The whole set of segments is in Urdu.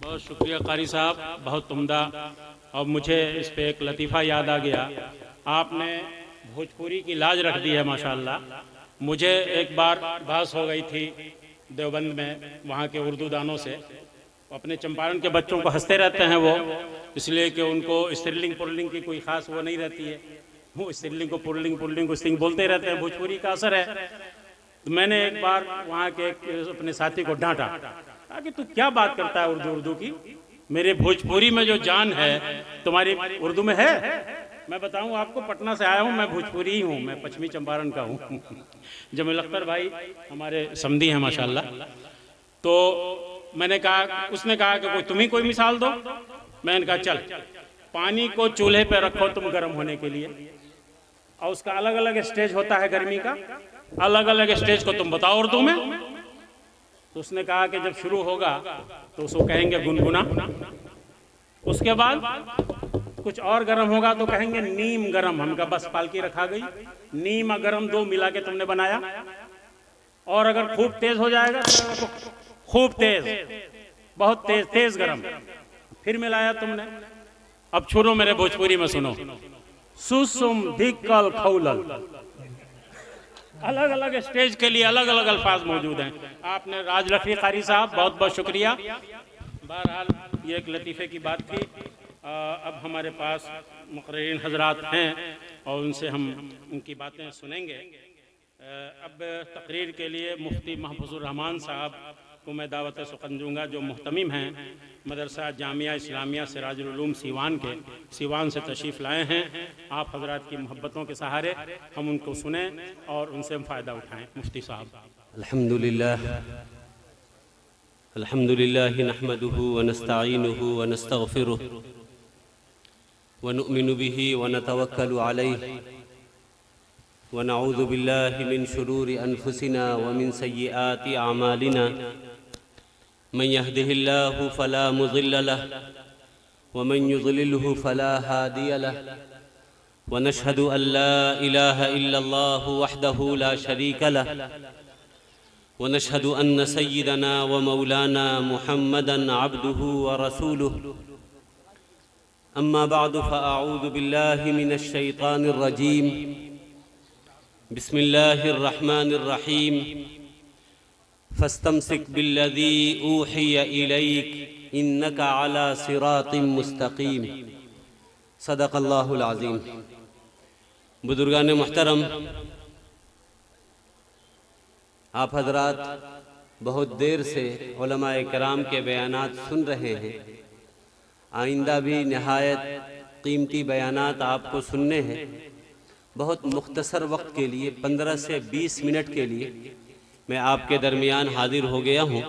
بہت شکریہ قاری صاحب، بہت عمدہ۔ اور مجھے اس پہ ایک لطیفہ یاد آ گیا، آپ نے بھوجپوری کی لاج رکھ دی ہے ماشاءاللہ۔ مجھے ایک بار بحث ہو گئی تھی دیوبند میں وہاں کے اردو دانوں سے، اپنے چمپارن کے بچوں کو ہنستے رہتے ہیں وہ، اس لیے کہ ان کو استرلنگ پرلنگ کی کوئی خاص وہ نہیں رہتی ہے، وہ استرلنگ کو پرلنگ پرلنگ کو استرلنگ بولتے رہتے ہیں، بھوجپوری کا اثر ہے۔ تو میں نے ایک بار وہاں کے اپنے ساتھی کو ڈانٹا کہ تو کیا بات کرتا ہے اردو کی، میرے بھوجپوری میں جو جان ہے تمہاری اردو میں ہے۔ میں بتاؤں آپ کو، پٹنہ سے آیا ہوں، میں بھوجپوری ہی ہوں، میں پچھمی چمپارن کا ہوں۔ جمیل اختر بھائی ہمارے سمدھی ہیں ماشاءاللہ۔ تو میں نے کہا، اس نے کہا کہ تم ہی کوئی مثال دو۔ میں نے کہا چل، پانی کو چولہے پہ رکھو تم گرم ہونے کے لیے، اور اس کا الگ الگ اسٹیج ہوتا ہے گرمی کا، الگ الگ اسٹیج کو تم بتاؤ اردو میں۔ تو اس نے کہا کہ جب شروع ہوگا تو اس کو کہیں گے گنگنا، اس کے بعد کچھ اور گرم ہوگا تو کہیں گے نیم گرم۔ ہم کا بس پالکی رکھا گئی، نیم گرم دو ملا کے تم نے بنایا، اور اگر خوب تیز ہو جائے گا تو خوب تیز، بہت تیز تیز گرم، پھر ملایا تم نے۔ اب چھوڑو میرے بھوجپوری میں سنو، سوسم دھکل کھولل، الگ الگ اسٹیج کے لیے الگ الگ الفاظ موجود ہیں۔ آپ نے راج لکھری قاری صاحب بہت بہت شکریہ۔ بہرحال یہ ایک لطیفے کی بات تھی۔ اب ہمارے پاس مقررین حضرات ہیں اور ان سے ہم ان کی باتیں سنیں گے۔ اب تقریر کے لیے مفتی محفوظ الرحمان صاحب کو میں دعوت سخن دوں گا، جو محتمم ہیں مدرسہ جامعہ اسلامیہ سراج العلوم سیوان کے، سیوان سے تشریف لائے ہیں۔ آپ حضرات کی محبتوں کے سہارے ہم ان کو سنیں اور ان سے ہم فائدہ اٹھائیں۔ مفتی صاحب۔ الحمدللہ نحمده ونستعینه ونستغفره ونؤمن به ونتوکل علیہ ونعوذ باللہ من شرور انفسنا ومن سیئات اعمالنا، من يهده الله فلا مضل له ومن يضلله فلا هادي له، ونشهد أن لا إله إلا الله وحده لا شريك له، ونشهد أن سيدنا ومولانا محمدا عبده ورسوله، أما بعد فأعوذ بالله من الشيطان الرجيم، بسم الله الرحمن الرحيم، فاستمسك بالذي أوحي إليك إنك على صراط مستقيم، صدق اللہ العظیم۔ بزرگان محترم، آپ حضرات بہت دیر سے علماء کرام کے بیانات سن رہے ہیں، آئندہ بھی نہایت قیمتی بیانات آپ کو سننے ہیں۔ بہت مختصر وقت کے لیے 15 سے 20 منٹ کے لیے میں آپ کے درمیان حاضر ہو گیا ہوں۔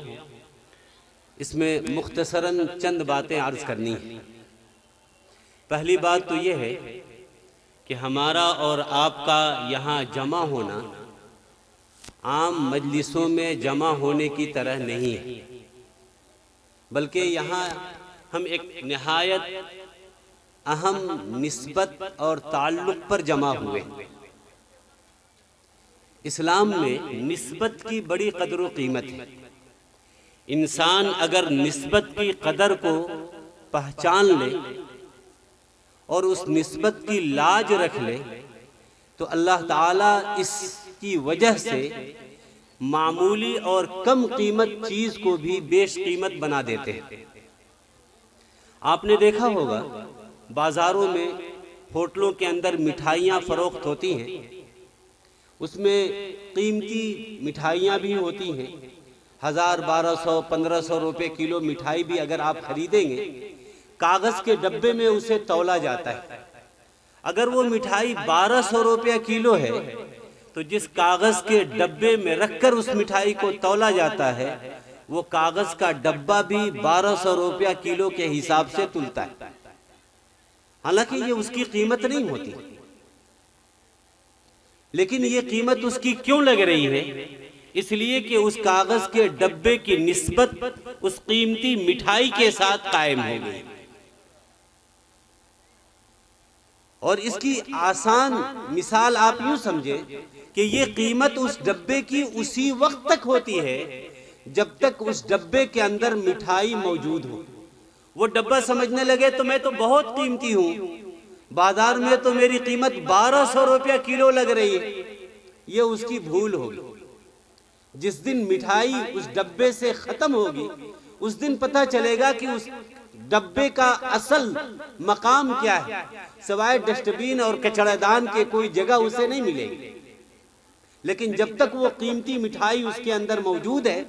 اس میں مختصراً چند باتیں عرض کرنی ہیں۔ پہلی بات تو یہ ہے کہ ہمارا اور آپ کا یہاں جمع ہونا عام مجلسوں میں جمع ہونے کی طرح نہیں ہے، بلکہ یہاں ہم ایک نہایت اہم نسبت اور تعلق پر جمع ہوئے۔ اسلام میں نسبت کی بڑی قدر و قیمت ہے۔ انسان اگر نسبت کی قدر کو پہچان لے اور اس نسبت کی لاج رکھ لے تو اللہ تعالیٰ اس کی وجہ سے معمولی اور کم قیمت چیز کو بھی بیش قیمت بنا دیتے ہیں۔ آپ نے دیکھا ہوگا بازاروں میں، ہوٹلوں کے اندر مٹھائیاں فروخت ہوتی ہیں، اس میں قیمتی مٹھائیاں بھی ہوتی ہیں۔ 1000 1200 1500 روپے کلو مٹھائی بھی اگر آپ خریدیں گے، کاغذ کے ڈبے میں اسے تولا جاتا ہے۔ اگر وہ مٹھائی 1200 روپے کلو ہے تو جس کاغذ کے ڈبے میں رکھ کر اس مٹھائی کو تولا جاتا ہے، وہ کاغذ کا ڈبہ بھی 1200 روپے کلو کے حساب سے تلتا ہے، حالانکہ یہ اس کی قیمت نہیں ہوتی۔ لیکن یہ قیمت اس کی کیوں لگ رہی ہے؟ اس لیے کہ اس کاغذ کے ڈبے کی نسبت اس قیمتی مٹھائی کے ساتھ قائم ہو گئی۔ اور اس کی آسان مثال آپ یوں سمجھیں کہ یہ قیمت اس ڈبے کی اسی وقت تک ہوتی ہے جب تک اس ڈبے کے اندر مٹھائی موجود ہو۔ وہ ڈبہ سمجھنے لگے تو میں تو بہت قیمتی ہوں، بازار میں تو میری قیمت 1200 روپیہ کلو لگ رہی ہے۔ یہ اس کی بھول ہوگی۔ جس دن مٹھائی اس ڈبے سے ختم ہوگی اس دن پتہ چلے گا کہ اس ڈبے کا اصل مقام کیا ہے، سوائے ڈسٹ بین اور کچڑے دان کے کوئی جگہ اسے نہیں ملے گی۔ لیکن جب تک وہ قیمتی مٹھائی اس کے اندر موجود ہے،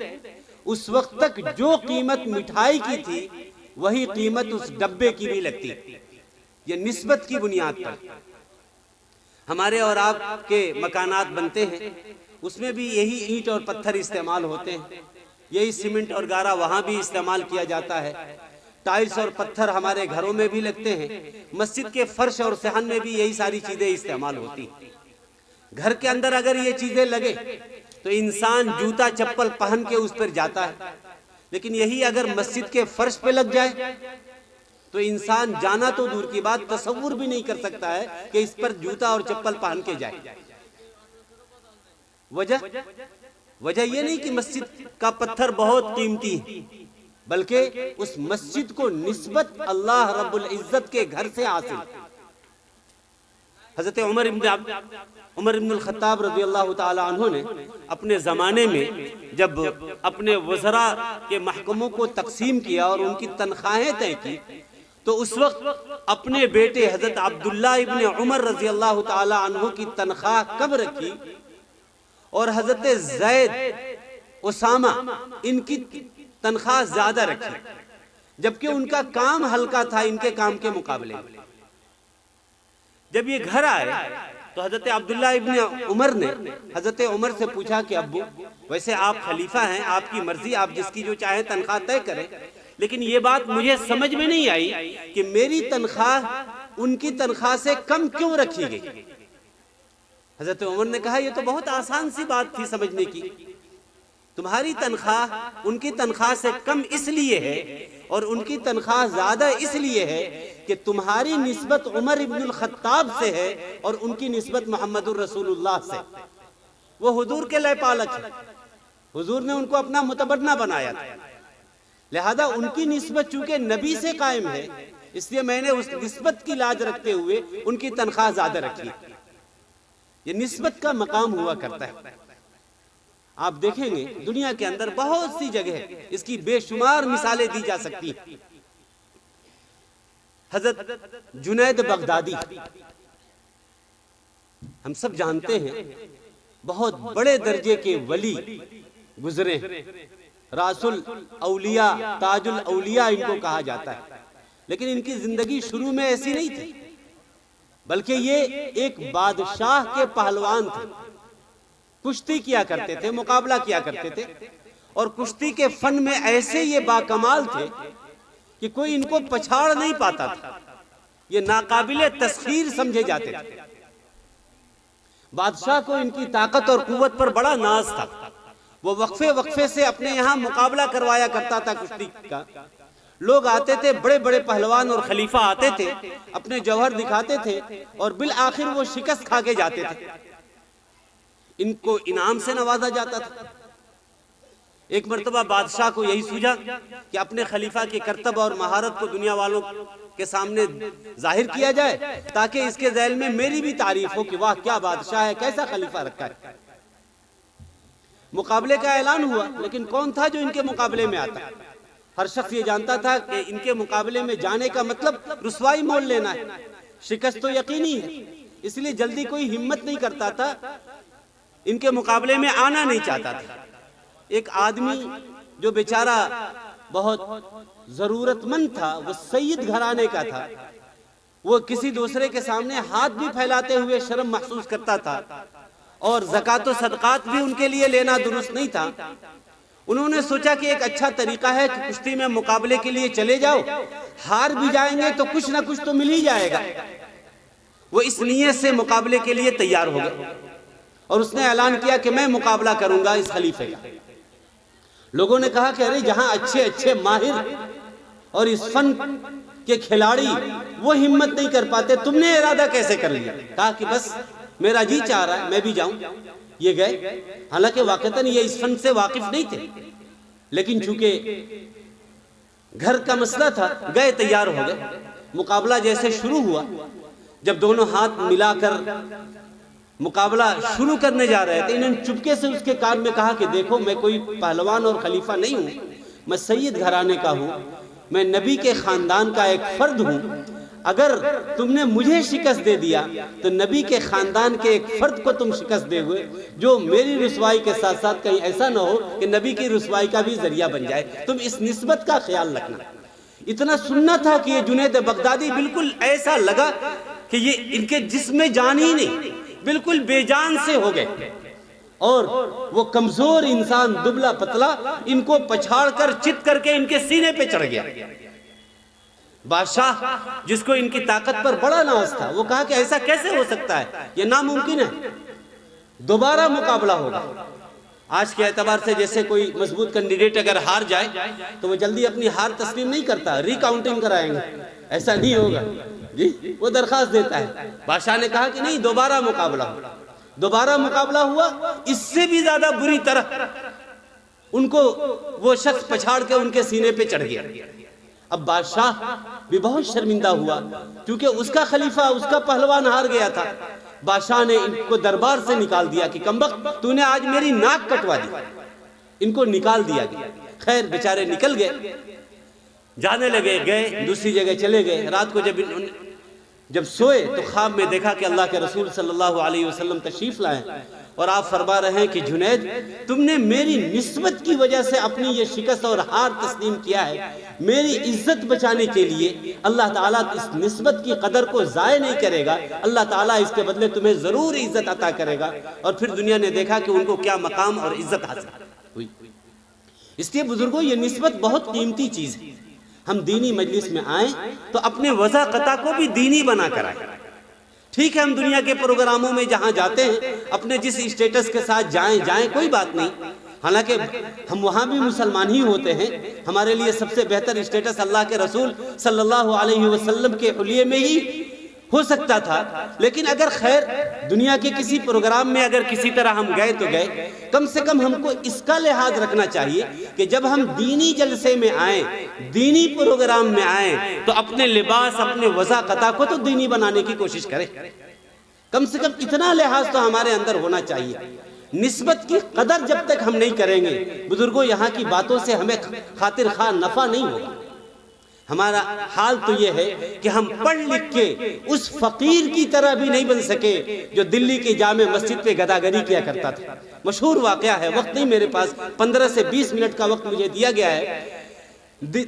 اس وقت تک جو قیمت مٹھائی کی تھی وہی قیمت اس ڈبے کی بھی لگتی۔ یہ نسبت کی بنیاد پر ہمارے اور آپ کے مکانات بنتے ہیں، اس میں بھی یہی اینٹ اور پتھر استعمال ہوتے ہیں، یہی سیمنٹ اور گارا وہاں بھی استعمال کیا جاتا ہے، ٹائلز اور پتھر ہمارے گھروں میں بھی لگتے ہیں، مسجد کے فرش اور صحن میں بھی یہی ساری چیزیں استعمال ہوتی ہیں۔ گھر کے اندر اگر یہ چیزیں لگے تو انسان جوتا چپل پہن کے اس پر جاتا ہے، لیکن یہی اگر مسجد کے فرش پہ لگ جائے تو انسان جانا تو دور کی بات تصور بھی نہیں کر سکتا ہے کہ اس پر جوتا اور چپل پہن کے جائے۔ وجہ یہ نہیں کہ مسجد کا پتھر بہت قیمتی ہے، بلکہ اس مسجد کو نسبت اللہ رب العزت کے گھر سے حاصل۔ حضرت عمر بن الخطاب رضی اللہ تعالی عنہ نے اپنے زمانے میں جب اپنے وزراء کے محکموں کو تقسیم کیا اور ان کی تنخواہیں طے کی تو اس وقت اپنے بیٹے حضرت عبداللہ ابن عمر رضی اللہ تعالی عنہ کی تنخواہ کم رکھی اور حضرت زید، اسامہ ان کی تنخواہ زیادہ رکھی، جبکہ ان کا کام ہلکا تھا ان کے کام کے مقابلے میں۔ جب یہ گھر آئے تو حضرت عبداللہ ابن عمر نے حضرت عمر سے پوچھا کہ ابو ویسے آپ خلیفہ ہیں، آپ کی مرضی، آپ جس کی جو چاہے تنخواہ طے کریں، لیکن یہ بات مجھے سمجھ میں نہیں آئی کہ میری تنخواہ ان کی تنخواہ سے کم کیوں رکھی گئی۔ حضرت عمر نے کہا یہ تو بہت آسان سی بات تھی سمجھنے کی، تمہاری تنخواہ ان کی تنخواہ سے کم اس لیے ہے اور ان کی تنخواہ زیادہ اس لیے ہے کہ تمہاری نسبت عمر ابن الخطاب سے ہے اور ان کی نسبت محمد الرسول اللہ سے۔ وہ حضور کے لئے پالک ہے، حضور نے ان کو اپنا متبنہ بنایا تھا، لہذا ان کی نسبت چونکہ نبی سے قائم ہے اس لیے میں نے اس نسبت کی لاج رکھتے ہوئے ان کی تنخواہ زیادہ رکھی۔ یہ نسبت کا مقام ہوا کرتا ہے۔ آپ دیکھیں گے دنیا کے اندر بہت سی جگہ اس کی بے شمار مثالیں دی جا سکتی ہیں۔ حضرت جنید بغدادی ہم سب جانتے ہیں، بہت بڑے درجے کے ولی گزرے، راس الاولیاء، تاج الاولیاء ان کو کہا جاتا ہے، لیکن ان کی زندگی شروع میں ایسی نہیں تھی، بلکہ یہ ایک بادشاہ کے پہلوان تھے، کشتی کیا کرتے تھے، مقابلہ کیا کرتے تھے، اور کشتی کے فن میں ایسے یہ باکمال تھے کہ کوئی ان کو پچھاڑ نہیں پاتا تھا، یہ ناقابل تسخیر سمجھے جاتے تھے۔ بادشاہ کو ان کی طاقت اور قوت پر بڑا ناز تھا، وہ وقفے وقفے سے اپنے یہاں مقابلہ کروایا کرتا تھا کشتی کا۔ لوگ آتے تھے، بڑے بڑے پہلوان اور خلیفہ آتے تھے، اپنے جوہر دکھاتے تھے اور بالآخر وہ شکست کھا کے جاتے تھے، ان کو انعام سے نوازا جاتا تھا۔ ایک مرتبہ بادشاہ کو یہی سوجا کہ اپنے خلیفہ کے کرتب اور مہارت کو دنیا والوں کے سامنے ظاہر کیا جائے تاکہ اس کے ذیل میں میری بھی تعریف ہو کہ واہ کیا بادشاہ ہے، کیسا خلیفہ رکھا ہے۔ مقابلے کا اعلان ہوا، لیکن کون تھا جو ان کے مقابلے میں آتا؟ ہر شخص یہ جانتا تھا کہ ان کے مقابلے میں جانے کا مطلب رسوائی مول لینا ہے، شکست تو یقینی ہے، اس لیے جلدی کوئی ہمت نہیں کرتا تھا، ان کے مقابلے میں آنا نہیں چاہتا تھا۔ ایک آدمی جو بیچارہ بہت ضرورت مند تھا، وہ سید گھرانے کا تھا، وہ کسی دوسرے کے سامنے ہاتھ بھی پھیلاتے ہوئے شرم محسوس کرتا تھا اور زکوٰۃ و صدقات بھی ان کے لیے لینا درست نہیں تھا۔ انہوں نے سوچا کہ ایک اچھا طریقہ ہے کہ کشتی میں مقابلے کے لیے چلے جاؤ، ہار بھی جائیں گے تو کچھ نہ کچھ تو مل ہی جائے گا۔ وہ اس نیت سے مقابلے کے لیے تیار ہو گئے اور اس نے اعلان کیا کہ میں مقابلہ کروں گا اس خلیفے کا۔ لوگوں نے کہا کہ ارے جہاں اچھے اچھے ماہر اور اس فن کے کھلاڑی وہ ہمت نہیں کر پاتے، تم نے ارادہ کیسے کر لیا؟ کہا کہ بس میرا جی چاہ رہا ہے میں بھی جاؤں۔ یہ گئے، حالانکہ واقعتاً یہ اس فن سے واقف نہیں تھے، لیکن چونکہ گھر کا مسئلہ تھا، گئے تیار ہو گئے، مقابلہ جیسے شروع ہوا، جب دونوں ہاتھ ملا کر مقابلہ شروع کرنے جا رہے تھے، انہوں نے چپکے سے اس کے کان میں کہا کہ دیکھو میں کوئی پہلوان اور خلیفہ نہیں ہوں، میں سید گھرانے کا ہوں، میں نبی کے خاندان کا ایک فرد ہوں، اگر تم نے مجھے شکست دے دیا تو نبی کے خاندان کے ایک فرد کو تم شکست دے ہوئے، جو میری رسوائی کے ساتھ ساتھ کہیں ایسا نہ ہو کہ نبی کی رسوائی کا بھی ذریعہ بن جائے، تم اس نسبت کا خیال رکھنا۔ اتنا سننا تھا کہ یہ جنید بغدادی بالکل ایسا لگا کہ یہ ان کے جسم میں جان ہی نہیں، بالکل بے جان سے ہو گئے، اور وہ کمزور انسان دبلا پتلا ان کو پچھاڑ کر چت کر کے ان کے سینے پہ چڑھ گیا۔ بادشاہ جس کو ان کی طاقت پر بڑا ناز تھا، وہ کہا کہ ایسا کیسے ہو سکتا ہے، یہ ناممکن ہے، دوبارہ مقابلہ ہوگا۔ آج کے اعتبار سے جیسے کوئی مضبوط کینڈیڈیٹ اگر ہار جائے تو وہ جلدی اپنی ہار تسلیم نہیں کرتا، ری کاؤنٹنگ کرائیں گے، ایسا نہیں ہوگا جی، وہ درخواست دیتا ہے۔ بادشاہ نے کہا کہ نہیں، دوبارہ مقابلہ ہوا۔ دوبارہ مقابلہ ہوا، اس سے بھی زیادہ بری طرح ان کو وہ شخص پچھاڑ کے ان کے سینے پہ چڑھ گیا۔ اب بادشاہ بھی بہت شرمندہ ہوا، کیونکہ اس کا خلیفہ، اس کا پہلوان ہار گیا تھا۔ بادشاہ نے ان کو دربار سے نکال دیا کہ کمبخت تو نے آج میری ناک کٹوا دی، ان کو نکال دیا گیا۔ خیر بیچارے نکل گئے، جانے لگے، گئے دوسری جگہ چلے گئے۔ رات کو جب سوئے تو خواب میں دیکھا کہ اللہ کے رسول صلی اللہ علیہ وسلم تشریف لائے اور آپ فرما رہے ہیں کہ جنید تم نے میری نسبت کی وجہ سے اپنی یہ شکست اور ہار تسلیم کیا ہے، میری عزت بچانے کے لیے اللہ تعالیٰ اس نسبت کی قدر کو ضائع نہیں کرے گا، اللہ تعالیٰ اس کے بدلے تمہیں ضرور عزت عطا کرے گا۔ اور پھر دنیا نے دیکھا کہ ان کو کیا مقام اور عزت حاصل ہوئی۔ اس لیے بزرگوں، یہ نسبت بہت قیمتی چیز ہے۔ ہم دینی مجلس میں آئیں تو اپنے وضع قطع کو بھی دینی بنا کر آئیں۔ ٹھیک ہے، ہم دنیا کے پروگراموں میں جہاں جاتے ہیں اپنے جس اسٹیٹس کے ساتھ جائیں کوئی بات نہیں، حالانکہ ہم وہاں بھی مسلمان ہی ہوتے ہیں۔ ہمارے لیے سب سے بہتر اسٹیٹس اللہ کے رسول صلی اللہ علیہ وسلم کے حلیے میں ہی ہو سکتا تھا، لیکن اگر خیر دنیا کے کسی پروگرام میں اگر کسی طرح ہم گئے تو گئے، کم سے کم ہم کو اس کا لحاظ رکھنا چاہیے کہ جب ہم دینی جلسے میں آئیں، دینی پروگرام میں آئیں تو اپنے لباس، اپنے وضع قطع کو تو دینی بنانے کی کوشش کریں۔ کم سے کم اتنا لحاظ تو ہمارے اندر ہونا چاہیے۔ نسبت کی قدر جب تک ہم نہیں کریں گے، بزرگوں یہاں کی باتوں سے ہمیں خاطر خواہ نفع نہیں ہوگا۔ ہمارا حال تو یہ ہے کہ ہم پڑھ لکھ کے اس فقیر کی طرح بھی نہیں بن سکے جو دلی کی جامع مسجد پہ گداگری کیا کرتا تھا۔ مشہور واقعہ ہے، وقت نہیں میرے پاس، 15 سے 20 منٹ کا وقت مجھے دیا گیا ہے۔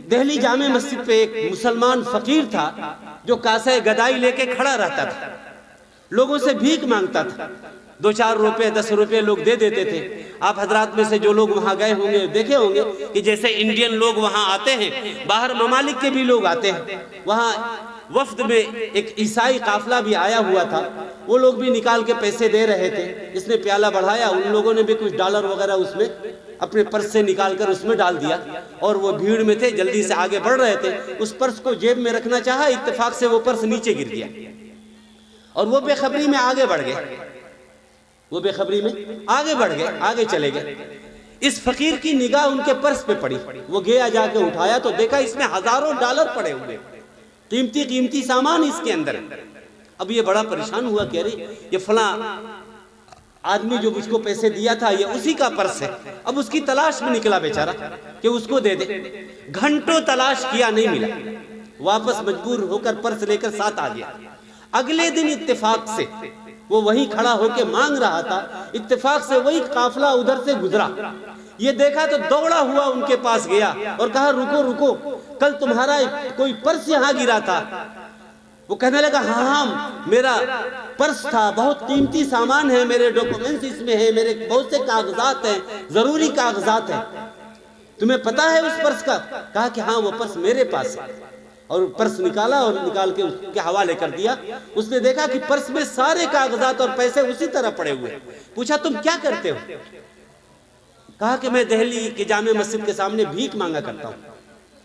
دہلی جامع مسجد پہ ایک مسلمان فقیر تھا جو کاسے گدائی لے کے کھڑا رہتا تھا، لوگوں سے بھیک مانگتا تھا، 2-4 روپے 10 روپے لوگ دے دیتے تھے۔ آپ حضرات میں سے جو لوگ وہاں گئے ہوں گے دیکھے ہوں گے کہ جیسے انڈین لوگ وہاں آتے ہیں، باہر ممالک کے بھی لوگ آتے ہیں، وہاں وفد میں ایک عیسائی قافلہ بھی آیا ہوا تھا، وہ لوگ بھی نکال کے پیسے دے رہے تھے۔ اس نے پیالہ بڑھایا، ان لوگوں نے بھی کچھ ڈالر وغیرہ اس میں اپنے پرس سے نکال کر اس میں ڈال دیا، اور وہ بھیڑ میں تھے، جلدی سے آگے بڑھ رہے تھے، اس پرس کو جیب میں رکھنا چاہا، اتفاق سے وہ پرس نیچے گر گیا اور وہ بے خبری میں آگے بڑھ گئے، وہ بے خبری میں آگے بڑھ گئے، آگے چلے گئے۔ اس فقیر کی نگاہ ان کے پرس پہ پڑی، وہ گیا جا کے اٹھایا تو دیکھا اس میں ہزاروں ڈالر پڑے ہوئے، قیمتی سامان اس کے اندر۔ اب یہ بڑا پریشان ہوا کہ ارے یہ فلاں آدمی جو مجھ کو پیسے دیا تھا یہ اسی کا پرس ہے۔ اب اس کی تلاش میں نکلا بیچارہ کہ اس کو دے دے، گھنٹوں تلاش کیا نہیں ملا، واپس مجبور ہو کر پرس لے کر ساتھ آ گیا۔ اگلے دن اتفاق سے وہ وہیں کھڑا ہو کے مانگ رہا تھا، اتفاق سے وہی قافلہ ادھر سے گزرا، یہ دیکھا تو دوڑا ہوا ان کے پاس گیا اور کہا رکو، کل تمہارا کوئی پرس یہاں گرا تھا۔ وہ کہنے لگا ہاں میرا پرس تھا، بہت قیمتی سامان ہے، میرے ڈاکومنٹس اس میں ہیں، میرے بہت سے کاغذات ہیں، ضروری کاغذات ہیں، تمہیں پتا ہے اس پرس کا؟ کہا کہ ہاں وہ پرس میرے پاس ہے، اور پرس نکالا اور نکال کے اس کے حوالے کر دیا۔ اس نے دیکھا کہ پرس میں سارے کاغذات اور پیسے اسی طرح پڑے ہوئے۔ پوچھا تم کیا کرتے ہو؟ کہا کہ میں دہلی کے جامع مسجد کے سامنے بھیک مانگا کرتا ہوں۔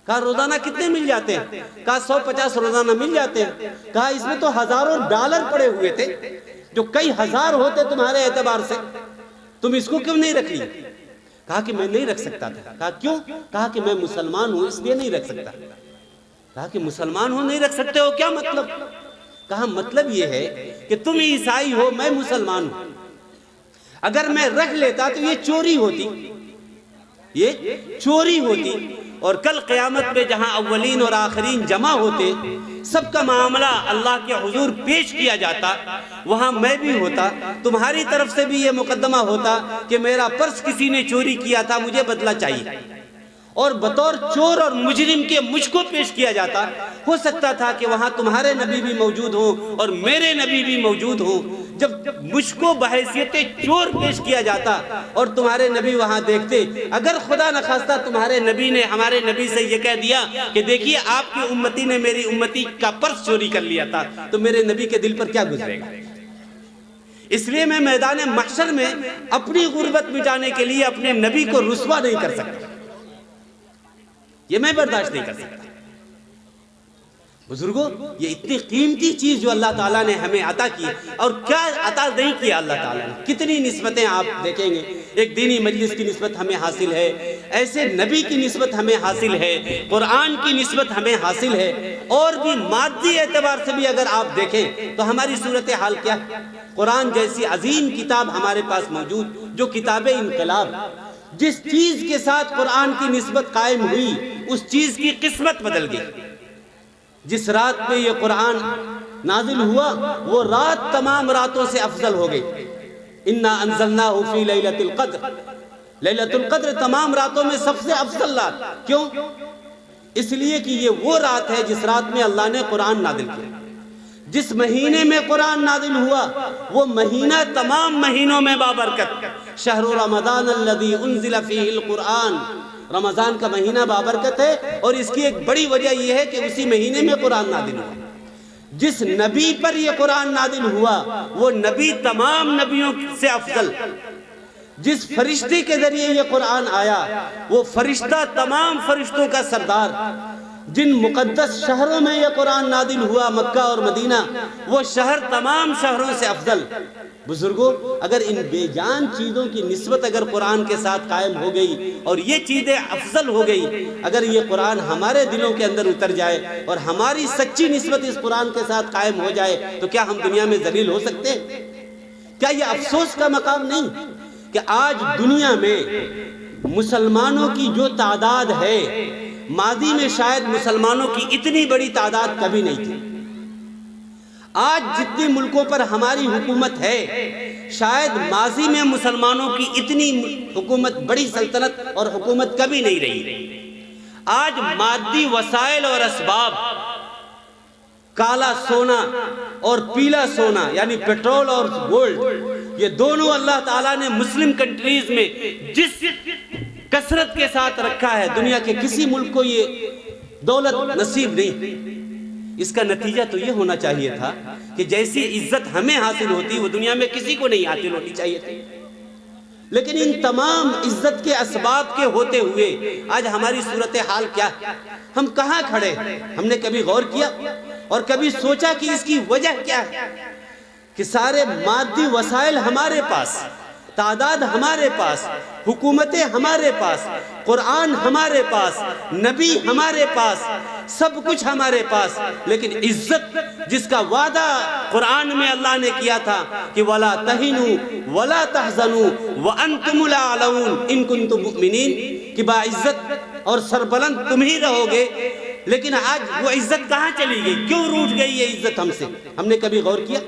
کہا روزانہ کتنے مل جاتے ہیں؟ کہا 150 روزانہ مل جاتے ہیں۔ کہا اس میں تو ہزاروں ڈالر پڑے ہوئے تھے جو کئی ہزار ہوتے تمہارے اعتبار سے، تم اس کو کیوں نہیں رکھ لی؟ کہا کہ میں نہیں رکھ سکتا تھا. کہا کیوں؟ کہا کہ میں مسلمان ہوں اس لیے نہیں رکھ سکتا. کہا کہ مسلمان ہو نہیں رکھ سکتے ہو، کیا مطلب؟ کہا مطلب یہ ہے کہ تم عیسائی ہو، میں مسلمان ہوں. اگر میں رکھ لیتا تو یہ چوری ہوتی، یہ چوری ہوتی. اور کل قیامت میں جہاں اولین اور آخرین جمع ہوتے، سب کا معاملہ اللہ کے حضور پیش کیا جاتا، وہاں میں بھی ہوتا. تمہاری طرف سے بھی یہ مقدمہ ہوتا کہ میرا پرس کسی نے چوری کیا تھا، مجھے بدلہ چاہیے. اور بطور چور اور مجرم کے مجھ کو پیش کیا جاتا. ہو سکتا تھا کہ وہاں تمہارے نبی بھی موجود ہوں اور میرے نبی بھی موجود ہوں. جب مجھ کو بحیثیت چور پیش کیا جاتا اور تمہارے نبی وہاں دیکھتے، اگر خدا نخواستہ تمہارے نبی نے ہمارے نبی سے یہ کہہ دیا کہ دیکھیے آپ کی امتی نے میری امتی کا پرس چوری کر لیا تھا، تو میرے نبی کے دل پر کیا گزرے گا؟ اس لیے میں میدان محشر میں اپنی غربت مٹانے کے لیے اپنے نبی کو رسوا نہیں کر سکتا، یہ میں برداشت نہیں کر سکتا. بزرگوں، یہ اتنی قیمتی چیز جو اللہ تعالیٰ نے ہمیں عطا کی، اور کیا عطا نہیں کیا اللہ تعالیٰ نے. کتنی نسبتیں آپ دیکھیں گے. ایک دینی مجلس کی نسبت ہمیں حاصل ہے، ایسے نبی کی نسبت ہمیں حاصل ہے، قرآن کی نسبت ہمیں حاصل ہے. اور بھی مادی اعتبار سے بھی اگر آپ دیکھیں تو ہماری صورتحال کیا ہے؟ قرآن جیسی عظیم کتاب ہمارے پاس موجود، جو کتاب انقلاب، جس چیز کے ساتھ قرآن کی نسبت قائم ہوئی اس چیز کی قسمت بدل گئی. جس رات میں یہ قرآن نازل ہوا وہ رات تمام راتوں سے افضل ہو گئی. اِنَّا أَنزَلْنَاهُ فِي لَيْلَةِ الْقَدْرِ، لیلۃ القدر تمام راتوں میں سب سے افضل رات. کیوں؟ اس لیے کہ یہ وہ رات ہے جس رات میں اللہ نے قرآن نازل کیا. جس مہینے میں قرآن نازل ہوا وہ مہینہ تمام مہینوں میں بابرکت. شہر رمضان الذی انزل فیہ القرآن، رمضان کا مہینہ بابرکت ہے، اور اس کی ایک بڑی وجہ یہ ہے کہ اسی مہینے میں قرآن نازل ہوا. جس نبی پر یہ قرآن نازل ہوا وہ نبی تمام نبیوں سے افضل. جس فرشتے کے ذریعے یہ قرآن آیا وہ فرشتہ تمام فرشتوں کا سردار. جن مقدس شہروں میں یہ قرآن نازل ہوا، مکہ اور مدینہ، وہ شہر تمام شہروں سے افضل. بزرگوں، اگر ان بے جان چیزوں کی نسبت اگر قرآن کے ساتھ قائم ہو گئی اور یہ چیزیں افضل ہو گئی، اگر یہ قرآن ہمارے دلوں کے اندر اتر جائے اور ہماری سچی نسبت اس قرآن کے ساتھ قائم ہو جائے، تو کیا ہم دنیا میں ذلیل ہو سکتے ہیں؟ کیا یہ افسوس کا مقام نہیں کہ آج دنیا میں مسلمانوں کی جو تعداد ہے، ماضی میں شاید مسلمانوں کی اتنی بڑی تعداد کبھی نہیں تھی. آج جتنے ملکوں پر ہماری حکومت ہے، شاید ماضی میں مسلمانوں کی اتنی حکومت، بڑی سلطنت اور حکومت کبھی نہیں رہی. آج مادی وسائل اور اسباب، کالا سونا اور پیلا سونا یعنی پیٹرول اور گولڈ، یہ دونوں اللہ تعالیٰ نے مسلم کنٹریز میں جس کثرت کے ساتھ رکھا ہے، دنیا کے کسی ملک کو یہ دولت نصیب نہیں. اس کا نتیجہ تو یہ ہونا چاہیے تھا کہ جیسی عزت ہمیں حاصل ہوتی وہ دنیا میں کسی کو نہیں حاصل ہونی چاہیے تھی. لیکن ان تمام عزت کے اسباب کے ہوتے ہوئے آج ہماری صورتحال کیا ہے؟ ہم کہاں کھڑے؟ ہم نے کبھی غور کیا اور کبھی سوچا کہ اس کی وجہ کیا ہے؟ کہ سارے مادی وسائل ہمارے پاس، تعداد ہمارے پاس، حکومتیں ہمارے پاس، قرآن ہمارے پاس، نبی ہمارے پاس، سب کچھ ہمارے پاس، لیکن عزت جس کا وعدہ قرآن میں اللہ نے کیا تھا کہ وَلَا تَهِنُوا وَلَا تَحْزَنُوا وَأَنْتُمُ الْأَعْلَوْنَ إِن كُنتُم مُؤْمِنِينَ، کہ باعزت اور سربلند تم ہی رہو گے. لیکن آج وہ عزت کہاں چلی گئی؟ کیوں روٹھ گئی یہ عزت ہم سے؟ ہم نے کبھی غور کیا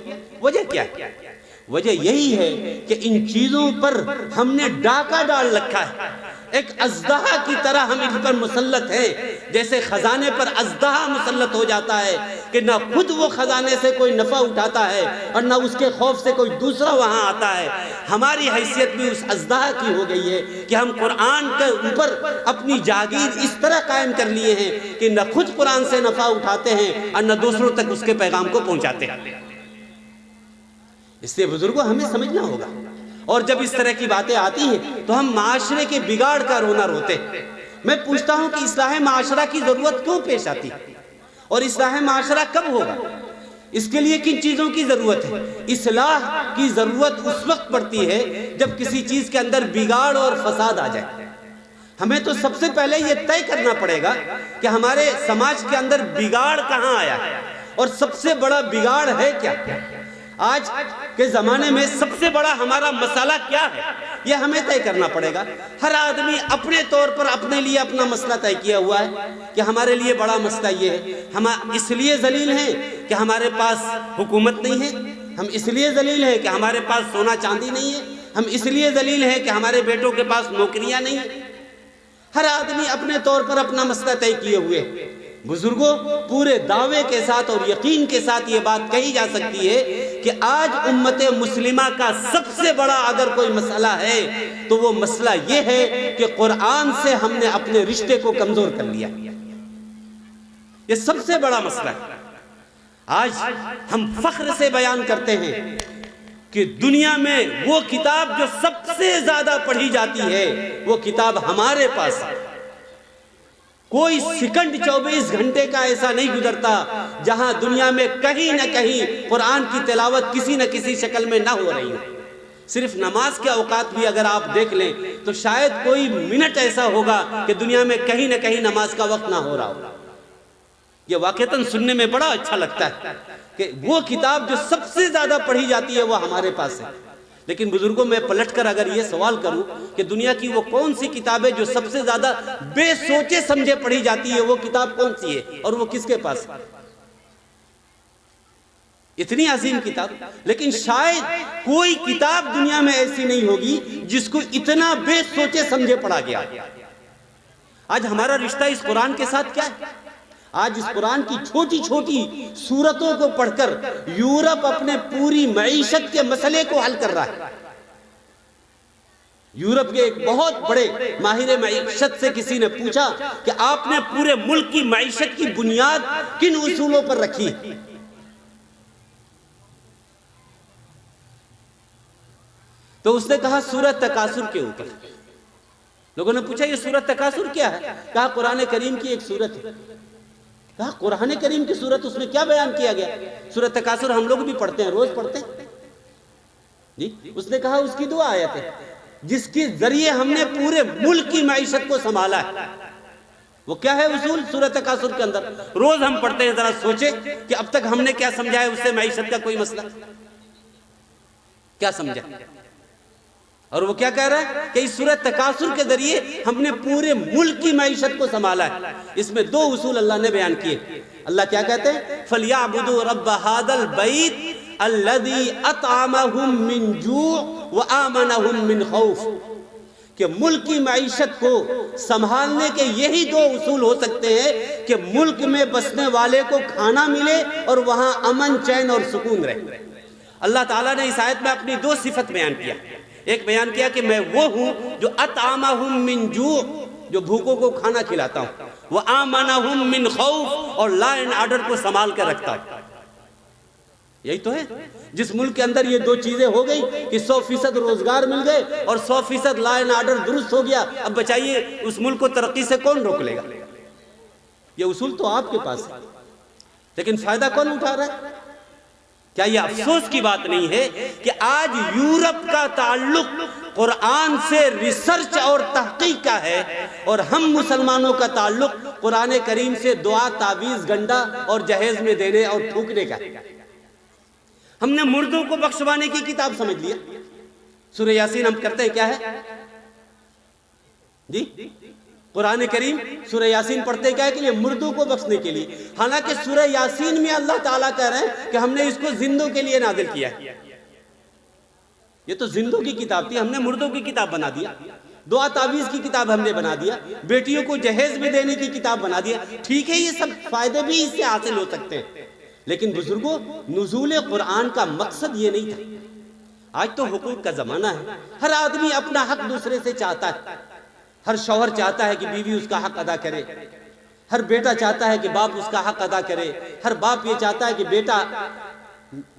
وجہ کیا ہے؟ وجہ یہی ہے کہ ان چیزوں پر ہم نے ڈاکہ ڈال رکھا ہے. ایک اژدہا کی طرح ہم ان پر مسلط ہیں، جیسے خزانے پر اژدہا مسلط ہو جاتا ہے کہ نہ خود وہ خزانے سے کوئی نفع اٹھاتا ہے اور نہ اس کے خوف سے کوئی دوسرا وہاں آتا ہے. ہماری حیثیت بھی اس اژدہا کی ہو گئی ہے کہ ہم قرآن کے اوپر اپنی جاگیر اس طرح قائم کر لیے ہیں کہ نہ خود قرآن سے نفع اٹھاتے ہیں اور نہ دوسروں تک اس کے پیغام کو پہنچاتے ہیں. اس لیے بزرگوں ہمیں سمجھنا ہوگا. اور جب اس طرح کی باتیں آتی ہیں تو ہم معاشرے کے بگاڑ کا رونا روتے ہیں. میں پوچھتا ہوں کہ اصلاح معاشرہ کی ضرورت کیوں پیش آتی ہے اور اصلاح معاشرہ کب ہوگا؟ اس کے لیے کن چیزوں کی ضرورت ہے؟ اصلاح کی ضرورت اس وقت پڑتی ہے جب کسی چیز کے اندر بگاڑ اور فساد آ جائے۔ ہمیں تو سب سے پہلے یہ طے کرنا پڑے گا کہ ہمارے سماج کے اندر بگاڑ کہاں آیا ہے اور سب سے بڑا بگاڑ ہے کیا۔ آج کے زمانے میں سب سے بڑا ہمارا مسئلہ کیا ہے، یہ ہمیں طے کرنا پڑے گا۔ ہر آدمی اپنے طور پر اپنے لیے اپنا مسئلہ طے کیا ہوا ہے کہ ہمارے لیے بڑا مسئلہ یہ ہے، ہم اس لیے ذلیل ہیں کہ ہمارے پاس حکومت نہیں ہے، ہم اس لیے ذلیل ہیں کہ ہمارے پاس سونا چاندی نہیں ہے، ہم اس لیے ذلیل ہیں کہ ہمارے بیٹوں کے پاس نوکریاں نہیں ہیں۔ ہر آدمی اپنے طور پر اپنا مسئلہ طے کیے ہوئے۔ بزرگوں، پورے دعوے کے ساتھ اور یقین کے ساتھ یہ بات کہی جا سکتی ہے کہ آج امت مسلمہ کا سب سے بڑا اگر کوئی مسئلہ ہے تو وہ مسئلہ یہ ہے کہ قرآن سے ہم نے اپنے رشتے کو کمزور کر لیا۔ یہ سب سے بڑا مسئلہ ہے۔ آج ہم فخر سے بیان کرتے ہیں کہ دنیا میں وہ کتاب جو سب سے زیادہ پڑھی جاتی ہے وہ کتاب ہمارے پاس ہے۔ کوئی سیکنڈ 24 گھنٹے کا ایسا نہیں گزرتا جہاں دنیا میں کہیں نہ کہیں قرآن کی تلاوت کسی نہ کسی شکل میں نہ ہو رہی ہو۔ صرف نماز کے اوقات بھی اگر آپ دیکھ لیں تو شاید کوئی منٹ ایسا ہوگا کہ دنیا میں کہیں نہ کہیں نماز کا وقت نہ ہو رہا ہو۔ یہ واقعتاً سننے میں بڑا اچھا لگتا ہے کہ وہ کتاب جو سب سے زیادہ پڑھی جاتی ہے وہ ہمارے پاس ہے۔ لیکن بزرگوں، میں پلٹ کر اگر یہ سوال کروں کہ دنیا کی وہ کون سی کتاب ہے جو سب سے زیادہ بے سوچے سمجھے پڑھی جاتی ہے، وہ کتاب کون سی ہے اور وہ کس کے پاس ہے؟ اتنی عظیم کتاب، لیکن شاید کوئی کتاب دنیا میں ایسی نہیں ہوگی جس کو اتنا بے سوچے سمجھے پڑھا گیا۔ آج ہمارا رشتہ اس قرآن کے ساتھ کیا ہے؟ آج اس قرآن کی چھوٹی چھوٹی سورتوں کو پڑھ کر یورپ اپنے پوری معیشت کے مسئلے کو حل کر رہا ہے۔ یورپ کے ایک بہت بڑے ماہر معیشت سے کسی نے پوچھا کہ آپ نے پورے ملک کی معیشت کی بنیاد کن اصولوں پر رکھی؟ تو اس نے کہا سورۃ تکاثر کے اوپر۔ لوگوں نے پوچھا یہ سورۃ تکاثر کیا ہے؟ کہا قرآن کریم کی ایک سورت ہے۔ کہا قرآن کریم کی سورت، اس میں کیا بیان کیا گیا؟ سورۃ تکاثر ہم لوگ بھی پڑھتے ہیں، روز پڑھتے ہیں جی۔ اس نے کہا اس کی 2 آیتیں جس کے ذریعے ہم نے پورے ملک کی معیشت کو سنبھالا ہے۔ وہ کیا ہے اصول سورۃ تکاثر کے اندر؟ روز ہم پڑھتے ہیں، ذرا سوچیں کہ اب تک ہم نے کیا سمجھا ہے اس سے معیشت کا کوئی مسئلہ؟ کیا سمجھا؟ اور وہ کیا کہہ رہا ہے کہ اس سورۃ تکاثر کے ذریعے ہم نے پورے ملک کی معیشت کو سنبھالا ہے۔ اس میں 2 اصول اللہ نے بیان کیے۔ اللہ کیا کہتے ہیں؟ فَلْيَعْبُدُوا رَبَّ هَذَا الْبَيْتِ الَّذِي أَطْعَمَهُم مِّن جُوعٍ وَآمَنَهُم مِّن خَوْفٍ، کہ ملک کی معیشت کو سنبھالنے کے یہی 2 اصول ہو سکتے ہیں کہ ملک میں بسنے والے کو کھانا ملے اور وہاں امن، چین اور سکون رہے۔ اللہ تعالیٰ نے اس آیت میں اپنی 2 صفت بیان کیا۔ ایک بیان کیا کہ میں وہ ہوں جو اطعمہم من جوع، جو بھوکوں کو کھانا کھلاتا ہوں، وآمنہم من خوف، اور لا اینڈ آرڈر کو سنبھال کر رکھتا ہوں۔ یہی تو ہے جس ملک کے اندر یہ 2 چیزیں ہو گئی کہ 100% روزگار مل گئے اور 100% لا اینڈ آرڈر درست ہو گیا، اب بچائیے اس ملک کو ترقی سے کون روک لے گا؟ یہ اصول تو آپ کے پاس ہے، لیکن فائدہ کون اٹھا رہا ہے؟ کیا یہ افسوس کی بات نہیں ہے کہ آج یورپ کا تعلق قرآن سے ریسرچ اور تحقیق کا ہے اور ہم مسلمانوں کا تعلق قرآن کریم سے دعا، تعویذ، گنڈا اور جہیز میں دینے اور تھوکنے کا ہے۔ ہم نے مردوں کو بخشوانے کی کتاب سمجھ لیا۔ سورہ یاسین ہم کرتے ہیں کیا ہے جی؟ قرآن کریم سورہ یاسین پڑھتے کیا ہے کہ یہ مردوں کو بخشنے کے لیے، حالانکہ سورہ یاسین میں اللہ تعالیٰ کہہ رہے ہیں کہ ہم نے اس کو زندوں کے لیے نازل کیا ہے۔ یہ تو زندوں کی کتاب تھی، ہم نے مردوں کی کتاب بنا دیا۔ دعا تعویذ کی کتاب ہم نے بنا دیا، بیٹیوں کو جہیز بھی دینے کی کتاب بنا دیا۔ ٹھیک ہے، یہ سب فائدے بھی اس سے حاصل ہو سکتے ہیں، لیکن بزرگوں، نزول قرآن کا مقصد یہ نہیں تھا۔ آج تو حقوق کا زمانہ ہے، ہر آدمی اپنا حق دوسرے سے چاہتا ہے۔ ہر شوہر چاہتا ہے کہ بیوی اس کا حق ادا کرے، ہر بیٹا چاہتا ہے کہ باپ اس کا حق ادا کرے، ہر باپ یہ چاہتا ہے کہ بیٹا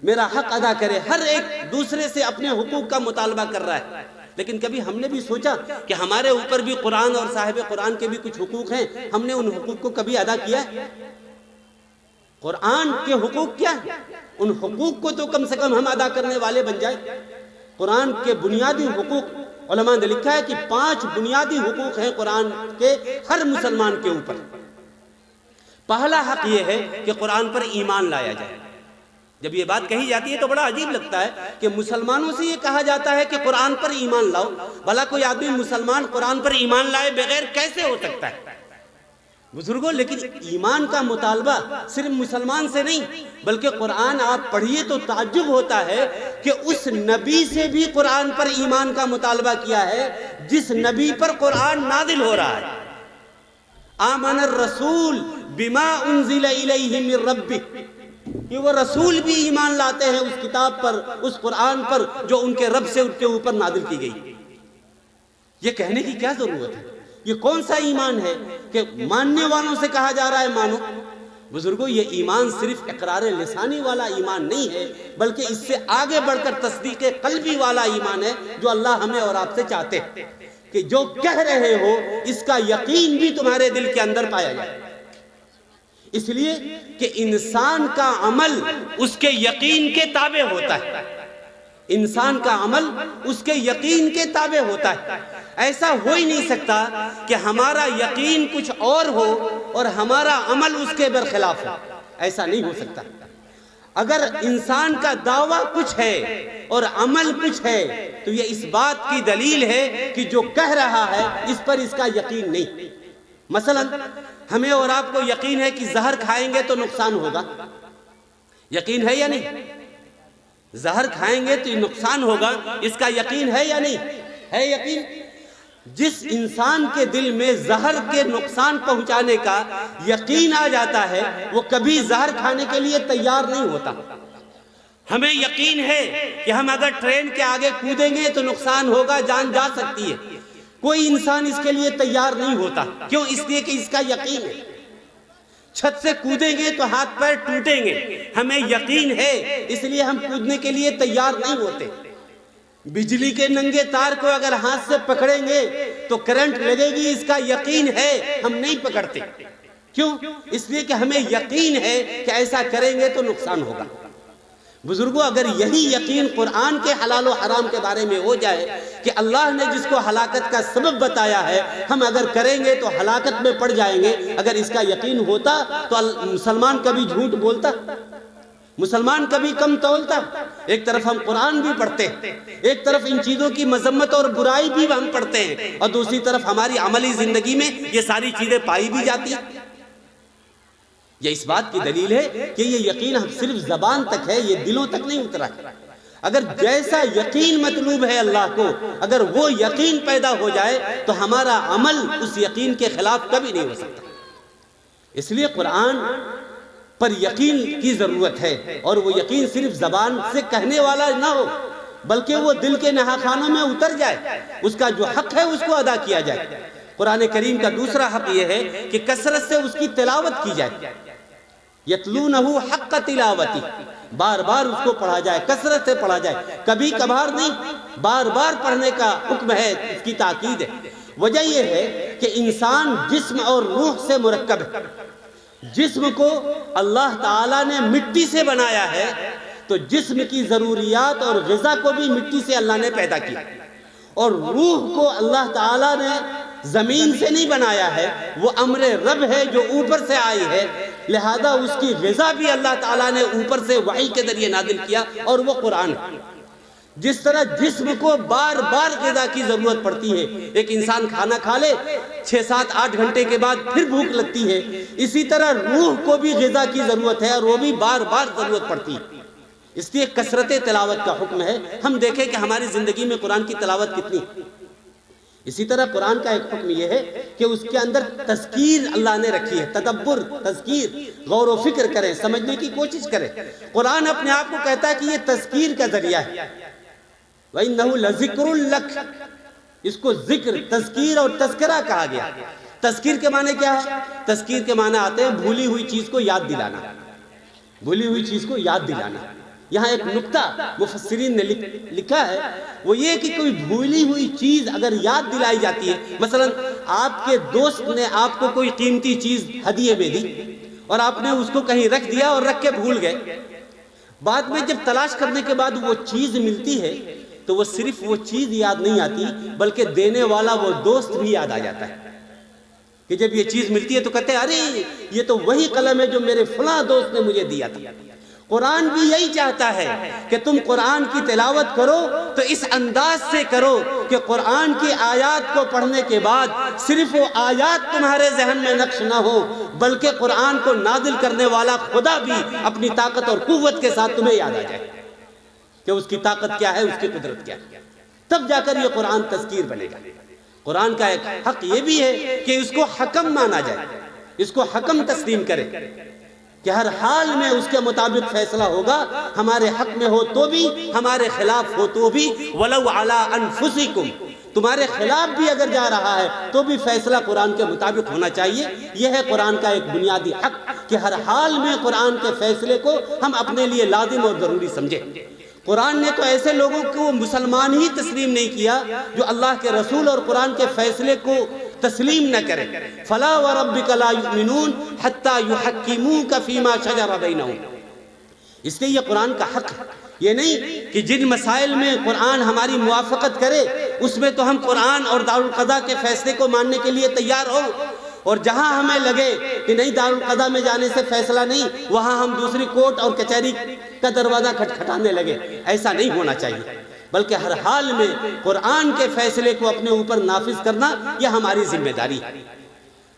میرا حق ادا کرے۔ ہر ایک دوسرے سے اپنے حقوق کا مطالبہ کر رہا ہے، لیکن کبھی ہم نے بھی سوچا کہ ہمارے اوپر بھی قرآن اور صاحب قرآن کے بھی کچھ حقوق ہیں، ہم نے ان حقوق کو کبھی ادا کیا ہے؟ قرآن کے حقوق کیا ہیں؟ ان حقوق کو تو کم سے کم ہم ادا کرنے والے بن جائیں۔ قرآن کے بنیادی حقوق، علماء نے لکھا ہے کہ 5 بنیادی حقوق ہیں قرآن کے ہر مسلمان کے اوپر۔ پہلا حق یہ ہے کہ قرآن پر ایمان لایا جائے۔ جب یہ بات کہی جاتی ہے تو بڑا عجیب لگتا ہے کہ مسلمانوں سے یہ کہا جاتا ہے کہ قرآن پر ایمان لاؤ۔ بھلا کوئی آدمی مسلمان قرآن پر ایمان لائے بغیر کیسے ہو سکتا ہے؟ بزرگوں، لیکن ایمان کا مطالبہ صرف مسلمان سے نہیں، بلکہ قرآن آپ پڑھیے تو تعجب ہوتا ہے کہ اس نبی سے بھی قرآن پر ایمان کا مطالبہ کیا ہے جس نبی پر قرآن نازل ہو رہا ہے۔ آمن الرسول بما انزل الیہ من ربہ، کہ وہ رسول بھی ایمان لاتے ہیں اس کتاب پر، اس قرآن پر جو ان کے رب سے ان کے اوپر نازل کی گئی۔ یہ کہنے کی کیا ضرورت ہے؟ یہ کون سا ایمان ہے کہ ماننے والوں سے کہا جا رہا ہے مانو؟ بزرگوں، یہ ایمان صرف اقرار لسانی والا ایمان نہیں ہے، بلکہ اس سے آگے بڑھ کر تصدیق قلبی والا ایمان ہے جو اللہ ہمیں اور آپ سے چاہتے ہیں کہ جو کہہ رہے ہو اس کا یقین بھی تمہارے دل کے اندر پایا جائے۔ اس لیے کہ انسان کا عمل اس کے یقین کے تابع ہوتا ہے، انسان کا عمل اس کے یقین کے تابع ہوتا ہے۔ ایسا ہو ہی نہیں سکتا کہ ہمارا یقین کچھ اور ہو اور ہمارا عمل اس کے برخلاف ہو، ایسا نہیں ہو سکتا۔ اگر انسان کا دعویٰ کچھ ہے اور عمل کچھ ہے تو یہ اس بات کی دلیل ہے کہ جو کہہ رہا ہے اس پر اس کا یقین نہیں۔ مثلا ہمیں اور آپ کو یقین ہے کہ زہر کھائیں گے تو نقصان ہوگا، یقین ہے یا نہیں؟ زہر کھائیں گے تو نقصان ہوگا، اس کا یقین ہے یا نہیں؟ ہے یقین۔ جس انسان کے دل میں زہر کے نقصان پہنچانے کا یقین آ جاتا ہے وہ کبھی زہر کھانے کے لیے تیار نہیں ہوتا۔ ہمیں یقین ہے کہ ہم اگر ٹرین کے آگے کودیں گے تو نقصان ہوگا، جان جا سکتی ہے، کوئی انسان اس کے لیے تیار نہیں ہوتا۔ کیوں؟ اس لیے کہ اس کا یقین ہے۔ چھت سے کودیں گے تو ہاتھ پیر ٹوٹیں گے، ہمیں یقین ہے، اس لیے ہم کودنے کے لیے تیار نہیں ہوتے۔ بجلی کے ننگے تار کو اگر ہاتھ سے پکڑیں گے تو کرنٹ لگے گی، اس کا یقین ہے، ہم نہیں پکڑتے۔ کیوں؟ اس لیے کہ ہمیں یقین ہے کہ ایسا کریں گے تو نقصان ہوگا۔ بزرگوں، اگر یہی یقین قرآن کے حلال و حرام کے بارے میں ہو جائے کہ اللہ نے جس کو ہلاکت کا سبب بتایا ہے ہم اگر کریں گے تو ہلاکت میں پڑ جائیں گے، اگر اس کا یقین ہوتا تو مسلمان کبھی جھوٹ بولتا؟ مسلمان کبھی کم تولتا؟ ایک طرف ہم قرآن بھی پڑھتے ہیں، ایک طرف ان چیزوں کی مذمت اور برائی بھی ہم پڑھتے ہیں، اور دوسری طرف ہماری عملی زندگی میں یہ ساری چیزیں پائی بھی جاتی ہیں۔ یہ اس بات کی دلیل ہے کہ یہ یقین صرف زبان تک ہے، یہ دلوں تک نہیں اترا۔ اگر جیسا یقین مطلوب ہے اللہ کو، اگر وہ یقین پیدا ہو جائے تو ہمارا عمل اس یقین کے خلاف کبھی نہیں ہو سکتا۔ اس لیے قرآن پر یقین کی ضرورت ہے، اور وہ یقین صرف زبان سے کہنے والا نہ ہو بلکہ وہ دل کے نہاخانوں میں اتر جائے، اس کا جو حق ہے اس کو ادا کیا جائے۔ قرآن کریم کا دوسرا حق یہ ہے کہ کثرت سے اس کی تلاوت کی جائے، یتلونہ حق تلاوتی، بار بار اس کو پڑھا جائے، کثرت سے پڑھا جائے، کبھی کبھار نہیں، بار بار پڑھنے کا حکم ہے، اس کی تاکید ہے۔ وجہ یہ ہے کہ انسان جسم اور روح سے مرکب ہے۔ جسم کو اللہ تعالیٰ نے مٹی سے بنایا ہے تو جسم کی ضروریات اور غذا کو بھی مٹی سے اللہ نے پیدا کیا، اور روح کو اللہ تعالیٰ نے زمین سے نہیں بنایا ہے، وہ امر رب ہے جو اوپر سے آئی ہے، لہذا اس کی غذا بھی اللہ تعالیٰ نے اوپر سے وحی کے ذریعے نازل کیا، اور وہ قرآن ہے۔ جس طرح جسم کو بار بار غذا کی ضرورت پڑتی ہے، ایک انسان کھانا کھا لے 6 7 8 گھنٹے کے بعد پھر بھوک لگتی ہے، اسی طرح روح کو بھی غذا کی ضرورت ہے اور وہ بھی بار بار ضرورت پڑتی ہے۔ اس لیے کثرت تلاوت کا حکم ہے۔ ہم دیکھیں کہ ہماری زندگی میں قرآن کی تلاوت کتنی۔ اسی طرح قرآن کا ایک حکم یہ ہے کہ اس کے اندر تذکیر اللہ نے رکھی ہے، تدبر، تذکیر، غور و فکر کریں، سمجھنے کی کوشش کریں۔ قرآن اپنے آپ کو کہتا ہے کہ یہ تذکیر کا ذریعہ ہے، وَإِنَّهُ لَذِكْرٌ لَكَ، اس کو ذکر، تذکیر اور تذکرہ کہا گیا۔ تذکیر کے معنی کیا ہے؟ تذکیر کے معنی آتے ہیں بھولی ہوئی چیز کو یاد دلانا، بھولی ہوئی چیز کو یاد دلانا۔ یہاں ایک نکتہ مفسرین نے لکھا ہے، وہ یہ کہ کوئی بھولی ہوئی چیز اگر یاد دلائی جاتی ہے، مثلا آپ کے دوست نے آپ کو کوئی قیمتی چیز ہدیے میں دی اور آپ نے اس کو کہیں رکھ دیا اور رکھ کے بھول گئے، بعد میں جب تلاش کرنے کے بعد وہ چیز ملتی ہے تو وہ صرف وہ چیز یاد نہیں آتی بلکہ دینے والا وہ دوست بھی یاد آ جاتا ہے کہ جب یہ چیز ملتی ہے تو کہتے ہیں ارے یہ تو وہی قلم ہے جو میرے فلاں دوست نے مجھے دیا تھا۔ قرآن بھی یہی چاہتا ہے کہ تم قرآن کی تلاوت کرو تو اس انداز سے کرو کہ قرآن کی آیات کو پڑھنے کے بعد صرف وہ آیات تمہارے ذہن میں نقش نہ ہو بلکہ قرآن کو نازل کرنے والا خدا بھی اپنی طاقت اور قوت کے ساتھ تمہیں یاد آ جائے کہ اس کی طاقت کیا ہے، اس کی قدرت کیا ہے، تب جا کر یہ قرآن تذکیر بنے گا۔ قرآن کا ایک حق یہ بھی ہے کہ اس کو حکم مانا جائے، اس کو حکم تسلیم کرے کہ ہر حال میں اس کے مطابق فیصلہ ہوگا، ہمارے حق میں ہو تو بھی، ہمارے خلاف ہو تو بھی، وَلَوْ عَلَىٰ أَنفُسِكُمْ، تمہارے خلاف بھی اگر جا رہا ہے تو بھی فیصلہ قرآن کے مطابق ہونا چاہیے۔ یہ ہے قرآن کا ایک بنیادی حق کہ ہر حال میں قرآن کے فیصلے کو ہم اپنے لیے لازم اور ضروری سمجھیں۔ قرآن نے تو ایسے لوگوں کو مسلمان ہی تسلیم نہیں کیا جو اللہ کے رسول اور قرآن کے فیصلے کو تسلیم نہ کرے۔ فَلَا وَرَبِّكَ لَا يُؤْمِنُونَ حَتَّى يُحَكِّمُوكَ فِي مَا شَجَرَ بَيْنَهُمْ۔ اس لیے یہ قرآن کا حق ہے، یہ نہیں کہ جن مسائل میں قرآن ہماری موافقت کرے اس میں تو ہم قرآن اور دارالقضاء کے فیصلے کو ماننے کے لیے تیار ہوں، اور جہاں ہمیں لگے کہ نہیں دارالقضاء میں جانے سے فیصلہ نہیں، وہاں ہم دوسری کورٹ اور کچہری کا دروازہ کھٹکھٹانے لگے۔ ایسا نہیں ہونا چاہیے، بلکہ ہر حال میں قرآن کے فیصلے کو اپنے اوپر نافذ کرنا یہ ہماری ذمہ داری ہے۔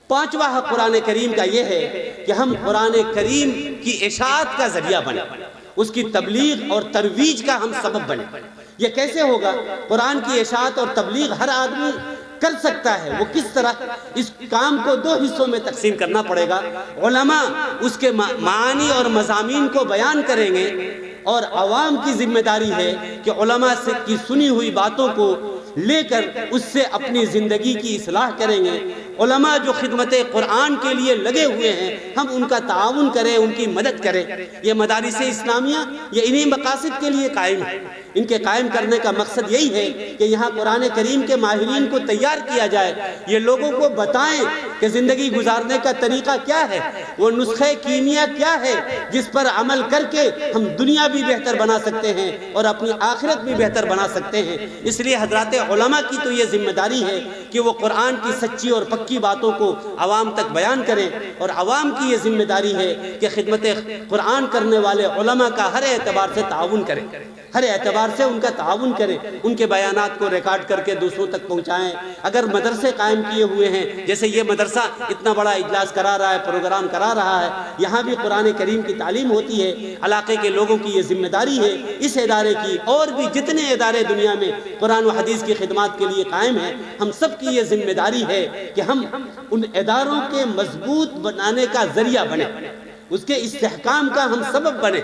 پانچواں حق قرآن کریم کا یہ ہے کہ ہم قرآن کریم کی اشاعت کا ذریعہ بنیں، اس کی تبلیغ اور ترویج کا ہم سبب بنیں۔ یہ کیسے ہوگا؟ قرآن کی اشاعت اور تبلیغ ہر آدمی کر سکتا ہے، وہ کس طرح؟ اس کام کو دو حصوں میں تقسیم کرنا پڑے گا۔ علماء اس کے معانی اور مضامین کو بیان کریں گے، اور عوام کی ذمہ داری ہے کہ علماء سے کی سنی ہوئی باتوں کو لے کر اس سے اپنی زندگی کی اصلاح کریں گے۔ علماء جو خدمت قرآن کے لیے لگے ہوئے ہیں ہم ان کا تعاون کریں، ان کی مدد کریں۔ یہ مدارس اسلامیہ یہ انہی مقاصد کے لیے قائم ہے۔ ان کے قائم کرنے کا مقصد یہی ہے کہ یہاں قرآن کریم کے ماہرین کو تیار کیا جائے، یہ لوگوں کو بتائیں کہ زندگی گزارنے کا طریقہ کیا ہے، وہ نسخہ کیمیا کیا ہے جس پر عمل کر کے ہم دنیا بھی بہتر بنا سکتے ہیں اور اپنی آخرت بھی بہتر بنا سکتے ہیں۔ اس لیے حضرات علماء کی تو یہ ذمہ داری ہے کہ وہ قرآن کی سچی اور پکی باتوں کو عوام تک بیان کریں، اور عوام کی یہ ذمہ داری ہے کہ خدمت قرآن کرنے والے علماء کا ہر اعتبار سے تعاون کریں، ہر اعتبار سے ان کا تعاون کریں، ان کے بیانات کو ریکارڈ کر کے دوسروں تک پہنچائیں۔ اگر مدرسے قائم کیے ہوئے ہیں، جیسے یہ مدرسہ اتنا بڑا اجلاس کرا رہا ہے، پروگرام کرا رہا ہے، یہاں بھی قرآن کریم کی تعلیم ہوتی ہے، علاقے کے لوگوں کی یہ ذمہ داری ہے اس ادارے کی، اور بھی جتنے ادارے دنیا میں قرآن و حدیث کی خدمات کے لیے قائم ہیں، ہم سب کی یہ ذمہ داری ہے کہ ہم ان اداروں کے مضبوط بنانے کا ذریعہ بنیں، اس کے استحکام کا ہم سبب بنیں۔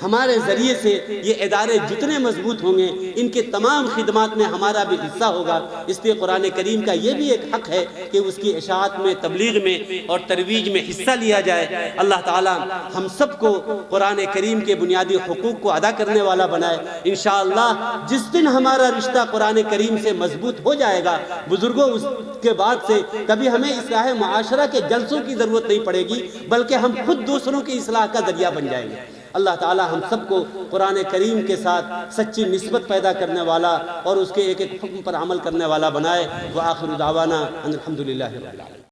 ہمارے ذریعے سے یہ ادارے جتنے مضبوط ہوں گے ان کے تمام خدمات میں ہمارا بھی حصہ ہوگا۔ اس لیے قرآن کریم کا یہ بھی ایک حق ہے کہ اس کی اشاعت میں، تبلیغ میں اور ترویج میں حصہ لیا جائے۔ اللہ تعالی ہم سب کو قرآن کریم کے بنیادی حقوق کو ادا کرنے والا بنائے۔ انشاءاللہ جس دن ہمارا رشتہ قرآن کریم سے مضبوط ہو جائے گا، بزرگوں اس کے بعد سے کبھی ہمیں اصلاح معاشرہ کے جلسوں کی ضرورت نہیں پڑے گی، بلکہ ہم خود دوسروں کی اصلاح کا ذریعہ بن جائیں گے۔ اللہ تعالی ہم سب کو قرآن کریم کے ساتھ سچی نسبت پیدا کرنے والا اور اس کے ایک ایک حکم پر عمل کرنے والا بنائے۔ وآخر دعوانا ان الحمدللہ رب العالمین۔